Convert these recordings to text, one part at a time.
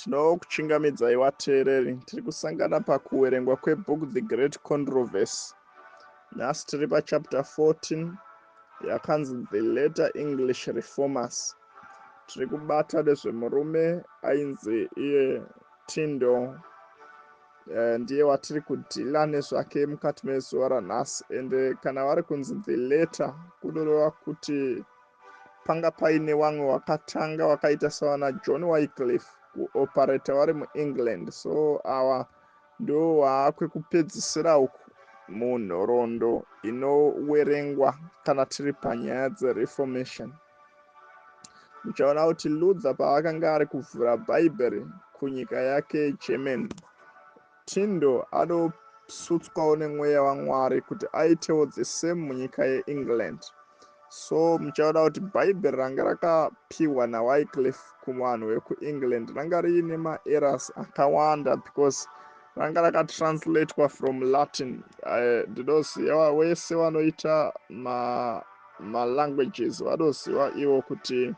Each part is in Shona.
Tinokuchingamidzai vateereri, tiri kusangana pakuverengwa kwebhuku The Great Controversy. Nhasi tiri pachapter 14 yakanzi The Later English Reformers. Tiri kubata nezvemurume ainzi iye Tyndale. Ndiye watiri kudhila nezvake mukati mezuva ranhasi. Ende kana vari kunzi The Later kunoreva kuti panga paine vamwe wakatanga wakaita savana John Wycliffe kuoperata vari muEngland. So ava ndo hwakwekupedzisira uku munhoroondo inoverengwa kana tiri panyaya dzereformation. Muchaona kuti Luther paakanga ari kuvhura bhaibheri kunyika yake yeGermany, Tyndale anosutswawo nemweya waMwari kuti aitewo the same munyika yeEngland. So muchaona kuti bhaibheri ranga rakapiwa naWycliffe kuvanhu vekuEngland ranga riine maerrors akawanda because ranga rakatranslatewa from Latin. Ndinoziva wese vanoita malanguages vanoziva ivo kuti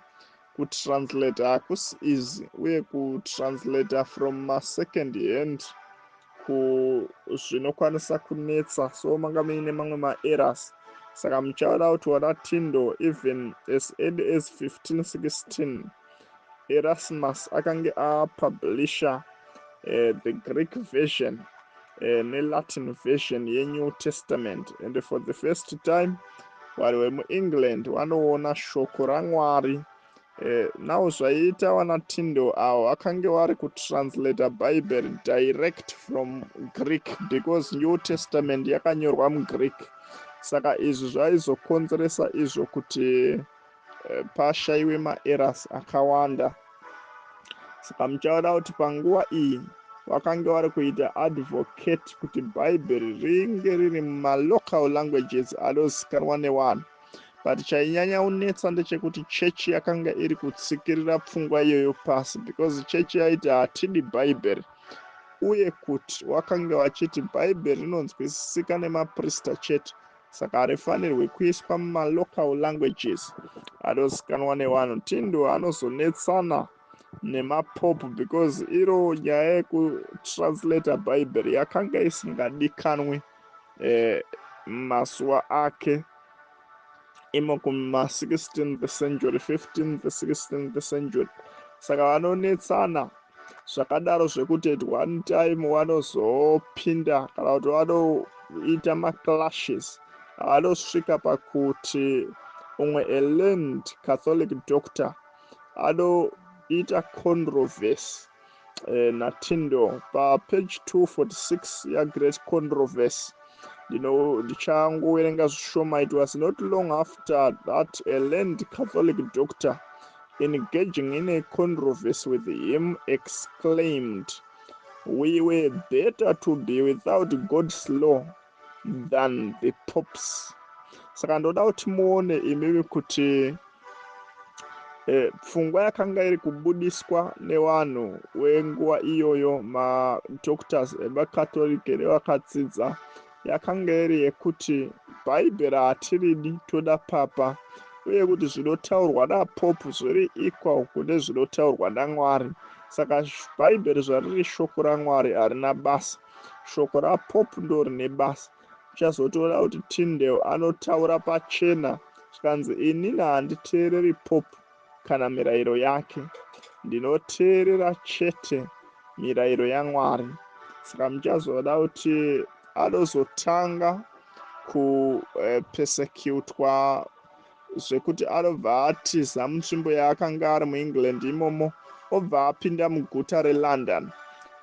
kutranslate hakusi easy, uye kutranslata from masecond hand zvinokwanisa kunetsa. So manga muine mamwe maerrors. Saka muchaona kuti wana Tyndale even as early as 1516 Erasmus akange apublisha the Greek version ne-Latin version yeNew Testament, and for the first time vanhu vemuEngland vanoona shoko raMwari. Now zvaiita wana Tyndale avo vakange vari kutranslata bhaibheri direct from Greek because New Testament yakanyorwa muGreek. Saka izvi zvaizokonzeresa izvo kuti pashayiwe maerrors akawanda. Saka muchaona kuti panguva iyi vakange vari kuita advocate kuti bhaibheri ringe riri mumalocal languages anozikanwa nevanhu. But chainyanya kunetsa ndechekuti chechi yakanga iri kutsikirira pfungwa iyoyo pasi because chechi yaiti hatidi bhaibheri, uye kuti wakanga vachiti bhaibheri rinonzwisisika nemaprista chete, saka harifanirwi kuiswa mumalocal languages anozikanwa nevanhu. Tyndale anozonetsana nemapope because iro nyaya yekutranslata bhaibheri yakanga isingadikanwi masuva ake imo kuma-16th century, 15th, 16th century. Saka vanonetsana zvakadaro zvekuti at one time vanozopinda kana kuti vanoita maclashes. Vanosvika pakuti umwe a-learned Catholic doctor anoita controversy naTyndale papage 246 yaGreat Controversy. Ndichangoverenga zvishoma. It was not long after that a learned Catholic doctor engaging in a controversy with him exclaimed, "We were better to be without God's law than the popes." Saka ndoda kuti muone imimi kuti pfungwa yakanga iri kubudiswa nevanhu wenguva iyoyo, madoctors emakatolika nevakadzidza, yakanga iri yekuti bhaibheri hatiridi, toda papa, uye kuti zvinotaurwa napopu zviri equal kune zvinotaurwa naMwari. Saka bhaibheri zvariri shoko raMwari harina basa, shoko rapopu ndo rine basa. Uchazotoona kuti Tyndale anotaura pachena zvikanzi inini handiteereri popu kana mirayiro yake, ndinoteerera chete mirayiro yaMwari. Saka muchazoona kuti anozotanga kupersecutwa zvekuti anobva atiza munzvimbo yaakanga ari muEngland imomo, obva apinda muguta reLondon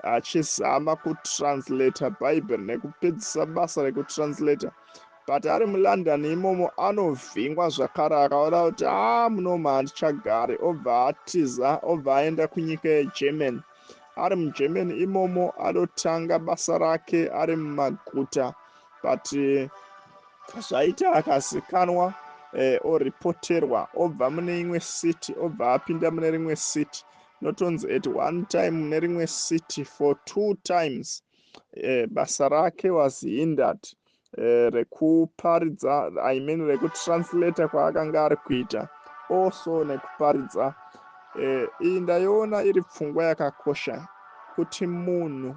achizama kutranslata bhaibheri nekupedzisa basa rekutranslata. But ari muLondon imomo anovhingwa zvakare, akaona kuti munoma handichagare, obva atiza, obva aenda kunyika yeGermany. Ari muGermany imomo anotanga basa rake ari mumaguta, but zvaita akazikanwa oripoterwa, obva mune imwe city obva apinda mune rimwe city. Notonzi at one time mune rimwe city for 2 times basa rake was hindered rekuparidza, rekutranslata kwaakanga ari kuita, also nekuparidza iyi ndaiona iri pfungwa yakakosha kuti munhu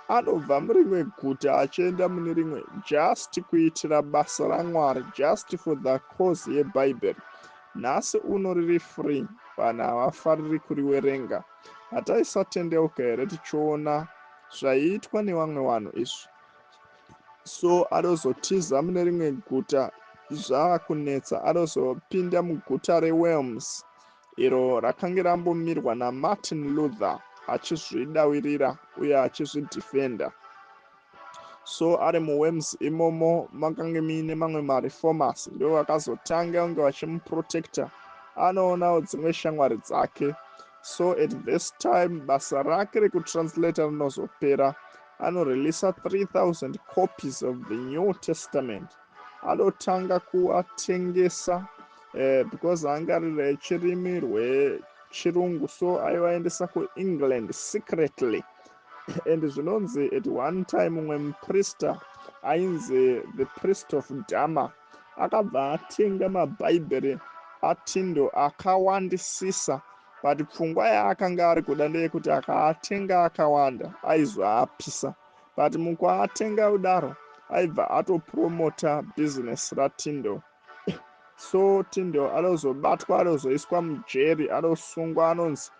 anobva murimwe guta achienda mune rimwe just kuitira basa raMwari, just for the cause yebhaibheri. Nhasi uno riri free, vanhu havafariri kuriwerenga. Hataisatendeuka here tichiona zvaiitwa nevamwe vanhu izvi? So anozotiza mune rimwe guta zvava kunetsa, anozopinda muguta reWorms iro rakange rambomirwa naMartin Luther achizvidawirira uye achizvidhifenda. So ari muWorms imomo makange muine mamwe mareformers ndo vakazotanga kunge vachimuprotecta. Anoonawo dzimwe shamwari dzake. So at this time basa rake rekutranslata rinozopera. Anoreleasa 3000 copies of the New Testament. Anotanga kuatengesa because anga riri chirimi rwechirungu, so aivaendesa kuEngland secretly. And zvinonzi at one time mumwe muprista ainzi the priest of Dama akabva atenga mabhaibheri aTindo akawandisisa, but pfungwa yaakanga ari kuda ndeyekuti akaatenga akawanda aizoapisa, but mukuatenga kudaro aibva atopromota bhizinesi raTindo. So Tindo anozobatwa, anozoiswa mujeri, anosungwa, anonzi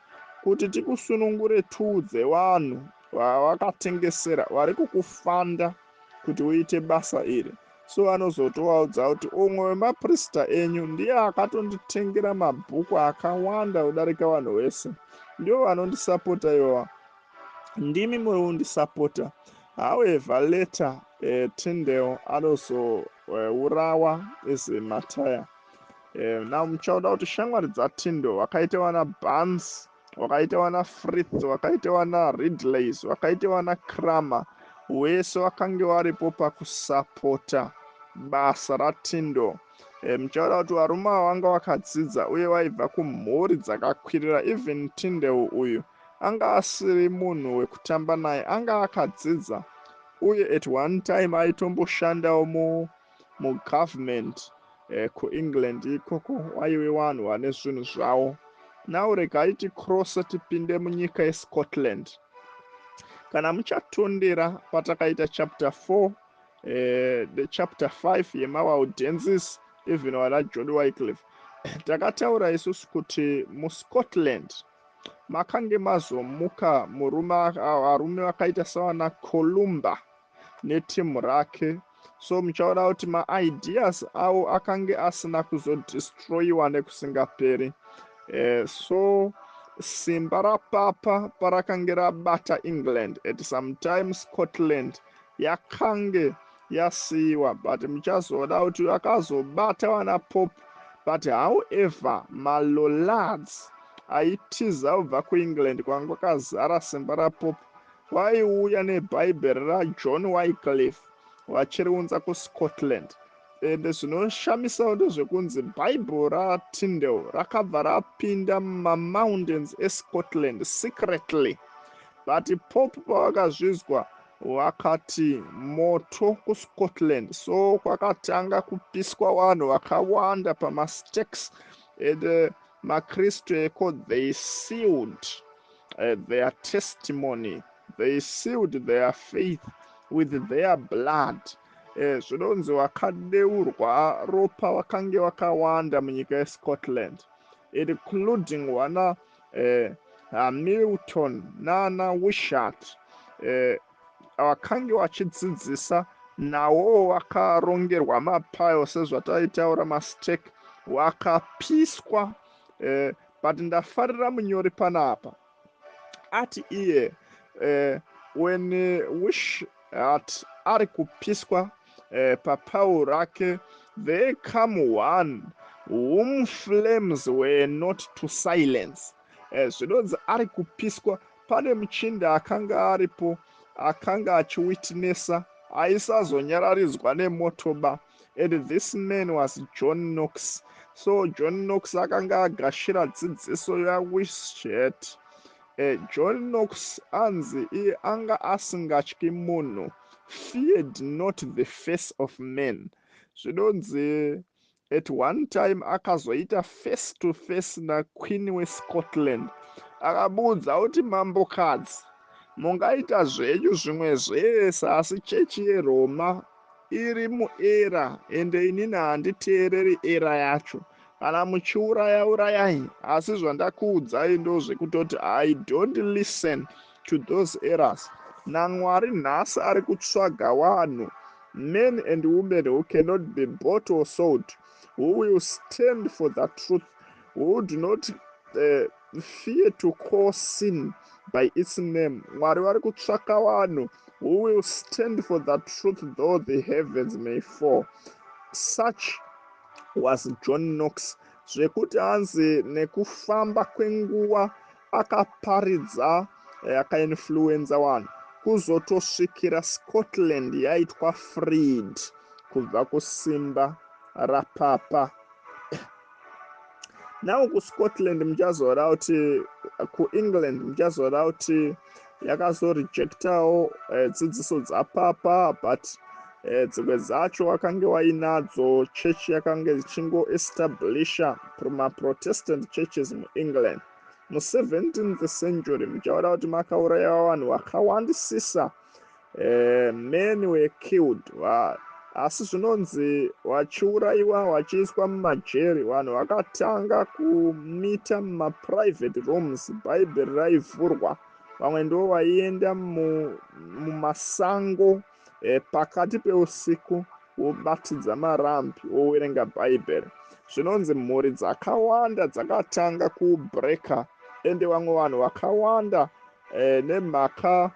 kuti tikusunungure tudze vanhu vawakatengesera vari kukufanda kuti uite basa iri. So anozotovaudza kuti umwe wemaprista enyu ndiye akatonditengera mabhuku akawanda kudarika vanhu vese, ndivo vanondisapota ivowa, ndimi muri kundisapota. However later Tyndale anozourawa ezmataya. Now muchaona kuti shamwari dzaTindo vakaita vana Barnes, vakaita vana Frith, vakaita vana Ridleys, vakaita vana Kramer, vese vakange varipo pakusapota basa raTindo. Muchaona kuti varume ava vanga vakadzidza uye vaibva kumhuri dzakakwirira. Even Tyndale uyu anga asiri munhu wekutamba naye, anga akadzidza uye at one time aitomboshandawo mugovernment kuEngland ikoko, waive vanhu vane zvinhu zvavo. Now regai tikrosa tipinde munyika yeScotland. Kana muchatondera patakaita chapter 4 chapter 5 yemaWaldenses, even vana John Wycliffe, takataura isusu kuti muScotland makange mazomuka varume vakaita savana Columba netimu rake. So muchaona kuti maideas avo akange asina kuzodestroyiwa nekusingaperi. So simba rapapa parakange rabata England at some time Scotland yakange yasiyiwa, but muchazoona kuti vakazobata vana Pope. But however malollards aitiza kubva kuEngland kwanga kwakazara simba raPope vaiuya nebhaibheri raJohn Wycliffe vachiriunza kuScotland. And zvinoshamisa ndezvekunzi bhaibheri raTyndale rakabva rapinda mumamountains eScotland secretly, but Pope pavakazvizwa vakati moto kuScotland. So kwakatanga kupiswa vanhu vakawanda pamastakes, and maKristu eko they sealed their testimony, they sealed their faith with their blood. Zvinonzi vakadeurwa ropa vakange vakawanda munyika yeScotland, including vana Hamilton nana Wishart vakange vachidzidzisa, nawo vakarongerwa mapayo sezvataitaura mastake, vakapiswa. But ndafarira munyori panapa ati iye when Wishart ari kupiswa papauro rake, there come one whom flames were not to silence. Zvinonzi ari kupiswa, pane muchinda akanga aripo akanga achiwitnessa, aisazonyararidzwa nemotoba, and this man was John Knox. So John Knox akanga agashira dzidziso yaWishart. John Knox anzi iye anga asingatyi munhu, feared not the face of man. Zvinonzi at one time akazoita face to face naqueen weScotland. Akabudza kuti mambokadzi, mungaita zvenyu zvimwe zvese, asi chechi yeRoma iri muera ende inini handiteereri era yacho. Kana muchiuraya urayai, asi zvandakuudzai ndozvekutoti I don't listen to those errors. naMwari nhasi ari kutsvaga vanhu, men and women who cannot be bought or sold, who will stand for the truth, who do not fear to call sin by its name. Mwari vari kutsvaka vanhu who will stand for the truth though the heavens may fall. Such was John Knox, zvekuti hanzi nekufamba kwenguva akaparidza akainfluenza vanhu kuzotosvikira Scotland yaitwa freed kubva kusimba rapapa. Now kuScotland muchazoona kuti kuEngland muchazoona kuti yakazorejectawo dzidziso dzapapa, but dzimwe dzacho wakange wainadzo chechi yakange ichingoestablisha maprotestant churches muEngland. Mu17th century muchaona kuti makaurayiwa vanhu vakawandisisa, men were killed, asi zvinonzi vachiurayiwa vachiiswa mumajeri, vanhu vakatanga kumita mumaprivate rooms, bhaibheri raivhurwa, vamwe ndo vaienda mumasango pakati peusiku vobatidza marambi voverenga bhaibheri. Zvinonzi mhuri dzakawanda dzakatanga kubreka, ende vamwe vanhu vakawanda nemhaka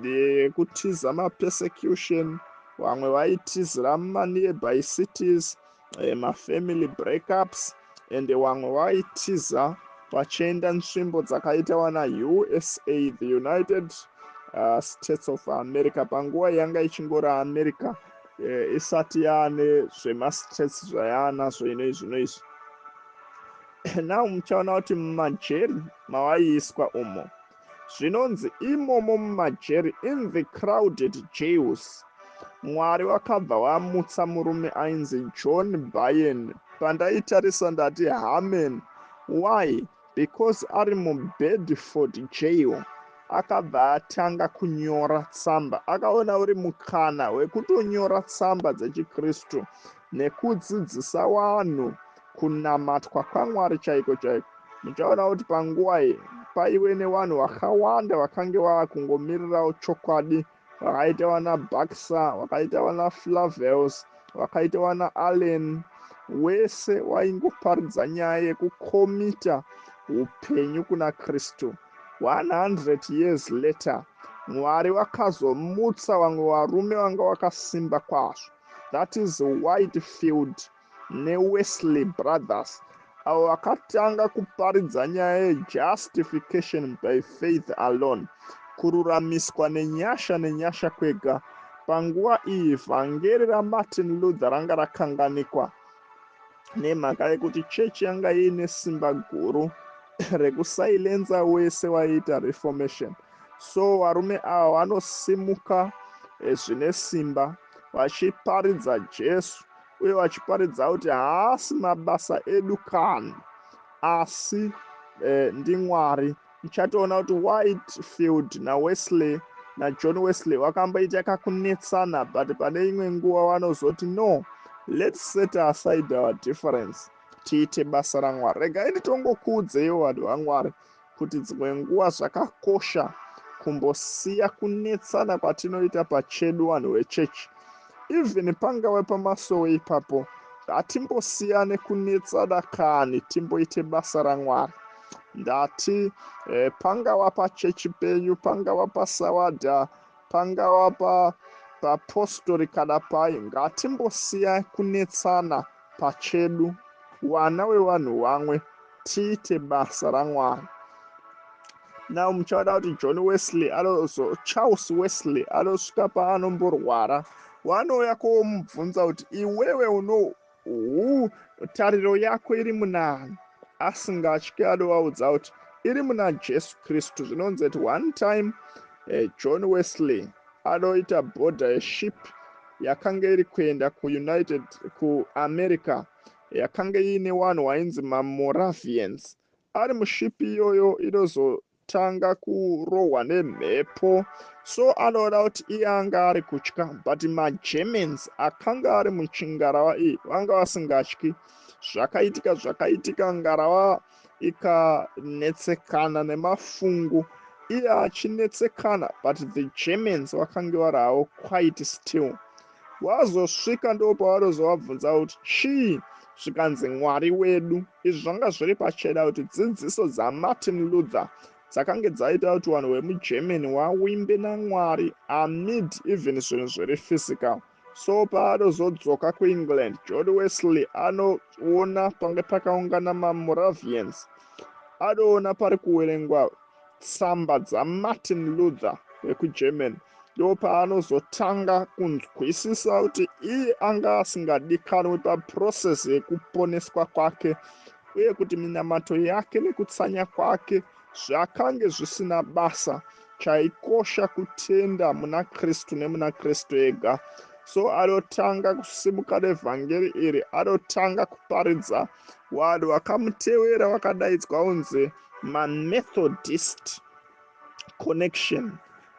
yekutiza mapersecution, vamwe vaitizira mumanearby cities, mafamily breakups, ende vamwe vaitiza vachienda nzvimbo dzakaita wana USA, the United States of America, panguva yanga ichingori America isati yaane zvemastates zvayaanazvo izvi. Now muchaona kuti mumajeri mavaiiswa umo, zvinonzi imomo mumajeri, in the crowded jails, Mwari wakabva vamutsa murume ainzi John Bunyan. Pandaitarisa ndati amen. Why? Because ari muBedford jail akabva atanga kunyora tsamba, akaona uri mukana wekutonyora tsamba dzechikristu nekudzidzisa vanhu kunamatwa kwaMwari chaiko chaiko. Muchaona kuti panguva iyi paive nevanhu vakawanda vakange vakungomirirawo chokwadi, vakaita wana Baxter, vakaita wana Flavells, vakaita wana Allen, wese waingoparidza nyaya yekukomita upenyu kuna Kristu. 100 years later, Mwari wakazomutsa vamwe varume vanga vakasimba kwazvo, that is Whitefield neWesley brothers, avo vakatanga kuparidza nyaya yejustification by faith alone, kururamiswa nenyasha kwega. Panguva iyi vhangeri raMartin Luther ranga rakanganikwa nemhaka yekuti chechi yanga iine simba guru rekusailenza wese waiita reformation. So varume ava vanosimuka zvine simba vachiparidza Jesu, uye vachiparidza kuti haasi mabasa edu kani, asi ndiMwari. Muchatoona kuti Whitefield naWesley naJohn Wesley vakamboita kakunetsana, but pane imwe nguva vanozoti no, let's set aside our difference, tiite basa raMwari. Regai nditongokuudzeiwo vanhu vaMwari kuti dzimwe nguva zvakakosha kumbosiya kunetsana kwatinoita pachedu vanhu vechechi. Even pangave pamasowe ipapo, ngatimbosiyane kunetsana kani, timboite basa raMwari. Ndati pangava pachechi penyu, pangava paSawadha, pangava paApostori kana pai, ngatimbosiya kunetsana pachedu, vana vevanhu vamwe, tiite basa raMwari. Now muchaona kuti Charles Wesley anosvika paanomborwara, vanouya komubvunza kuti iwewe tariro yako iri munani, asingatyi anovaudza kuti iri muna Jesu Kristu. Zvinonzi kuti one time John Wesley anoita bhodha yeship yakanga iri kuenda kuAmerica yakanga iine vanhu vainzi maMoravians. Ari mushipi iyoyo inozotanga kurohwa nemhepo, so anoda kuti iye anga ari kutya, but maGermans akanga ari muchingarava iyi vanga vasingatyi. Zvakaitika ngarava ikanetsekana nemafungu, iye achinetsekana, but the Germans vakanga vari havo quite still. Wazosvika ndo pavanozovabvunza kuti chii, zvikanzi Mwari wedu. Izvi zvanga zviri pachena kuti dzidziso dzaMartin Luther dzakanga dzaita kuti vanhu vemuGermany vawimbe naMwari amid even zvinhu zviri physical. So paanozodzoka kuEngland, John Wesley anoona pange pakaungana maMoravians, anoona pari kuverengwa tsamba dzaMartin Luther wekuGermany. Ndo paanozotanga kunzwisisa kuti iye anga asingadikanwi paprocess yekuponeswa kwake, uye kuti minamato yake nekutsanya kwake zvakange zvisina basa, chaikosha kutenda muna Kristu nemuna Kristu ega. So anotanga kusimuka nevhangeri iri, anotanga kuparidza. Vanhu vakamutevera vakadaidzwa kunzi maMethodist connection.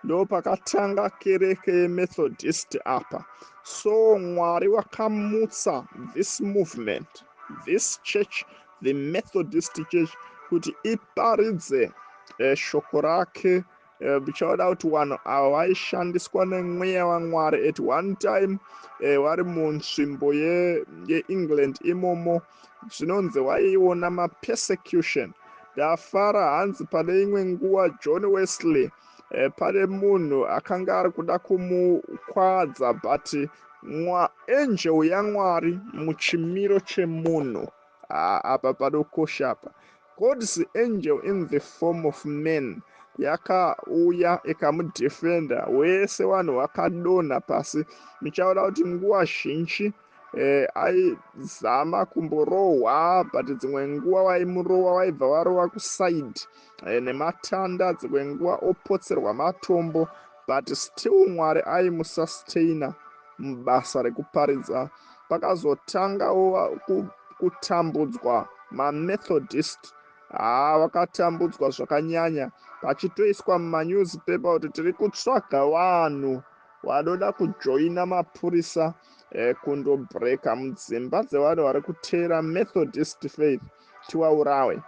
Ndo pakatanga kereke yeMethodist apa. So Mwari wakamutsa this movement, this church, the Methodist church, kuti iparidze shoko rake. Bichaoda kuti vanhu ava vaishandiswa nemweya waMwari at one time vari munzvimbo yeEngland imomo. Zvinonzi vaiona mapersecution. Ndafara hanzi pane imwe nguva John Wesley pane munhu akanga ari kuda kumukwadza, but angel yaMwari muchimiro chemunhu. Apa padokosha apa. God's angel in the form of men yakauya ikamudefenda, wese vanhu vakadonha pasi. Michaoda kuti nguva zhinji aizama kumborohwa, but dzimwe nguva vaimurohwa vaibva varohwa kusaidi nematanda, dzimwe nguva opotserwa matombo, but still Mwari aimusustaina mubasa rekuparidza. Pakazotangawo kutambudzwa maMethodist. Vakatambudzwa zvakanyanya, pachitoiswa mumanewspaper kuti tiri kutsvaga vanhu vanoda kujoina mapurisa kundobhreka mudzimba dzevanhu vari kuteera Methodist faith tivaurawe.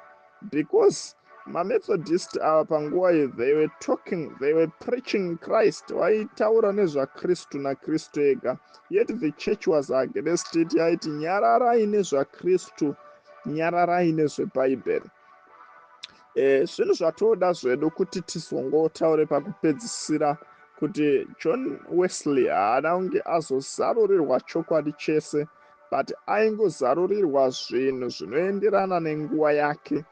Because maMethodist ava panguva iyi, they were preaching Christ, vaitaura nezvaKristu naKristu ega, yet the church was against it. Yaiti nyararai nezvaKristu, nyararai nezveBhaibheri. Zvinhu zvatoda zvedu kuti tizongotaure pakupedzisira kuti John Wesley haana kunge azozarurirwa chokwadi chese, but aingozarurirwa zvinhu zvinoenderana nenguva yake.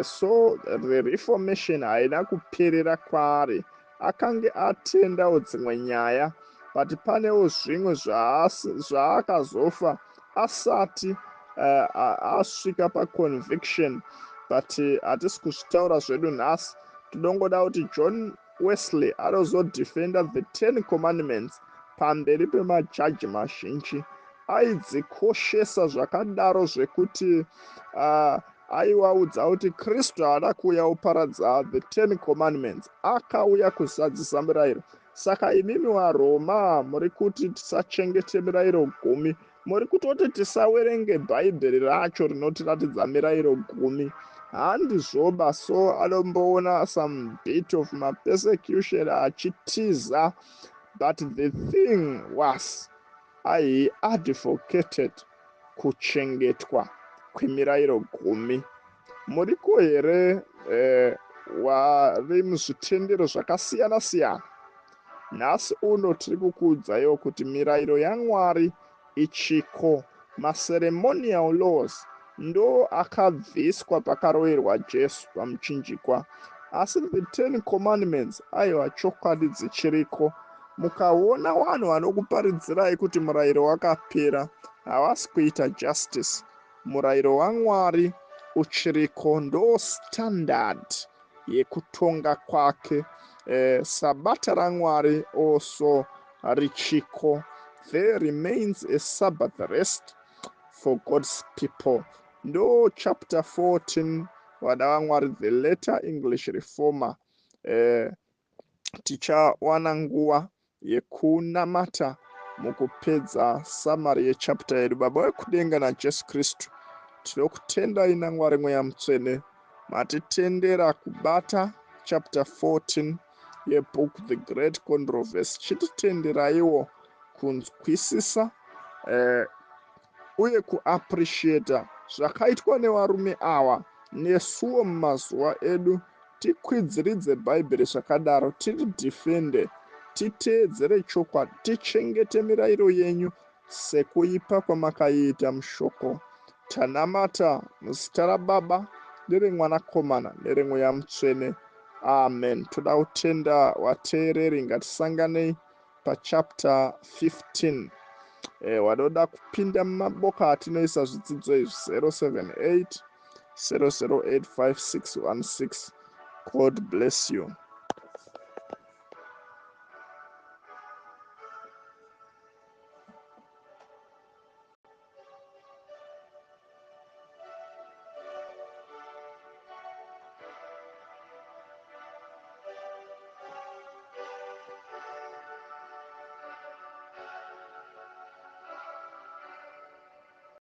So the Reformation haina kuperera kwaari. Akange atendawo dzimwe nyaya, but panewo zvimwe zvaakazofa asati asvika paconviction, but hatisi kuzvitaura zvedu nhasi. Tinongoda kuti John Wesley anozodefenda the 10 commandments pamberi pemajaji mazhinji. Aidzikoshesa zvakadaro zvekuti aivaudza kuti Kristu haada kuuya kuparadza the 10 commandments, akauya kuzadzisa mirayiro. Saka imimi vaRoma muri kuti tisachengete mirayiro 10, muri kutoti tisawerenge Bhaibheri racho rinotiratidza mirayiro 10. Handizvoba. So anomboona some bit of persecution achitiza, but the thing was he advocated kuchengetwa kwemirayiro 10. Muriko here vari muzvitendero zvakasiyana siyana. Nhasi uno tiri kukuudzaiwo kuti mirayiro yaMwari ichiko, maceremonial laws ndo akabviswa pakaroverwa Jesu pamuchinjikwa, asi the 10 commandments aiva chokwadi dzichiriko. Mukaona vanhu vanokuparidzirai kuti murayiro wakapera, havasi kuita justice. Murayiro waMwari uchiriko, ndo standard yekutonga kwake. Sabata raMwari also richiko. there remains a Sabbath rest for God's people. Ndo chapter 14 wadawangwari the later English reformer tichawana nguva yekunamata mukupedza samari yechapter yedu. Baba wekudenga naJesu Kristu, tinokutendai naMwari mweya mutsvene matitendera kubata chapter 14 yebook The Great Controversy. Chititenderaiwo kunzwisisa uye kuappreciata zvakaitwa nevarume ava nesuwo mumazuva edu. Tikwidziridze bhaibheri zvakadaro, tiridhifende, titeedzere chokwadi, tichengete mirayiro yenyu sekuipa kwamakaiita mushoko. Tanamata muzita raBaba nereMwanakomana neremweya mutsvene, amen. Toda kutenda wateereri, ngatisanganei pachapter 15. Wadoda kupinda mumaboka atinoisa zvidzidzo izvi 078 0085616. God bless you.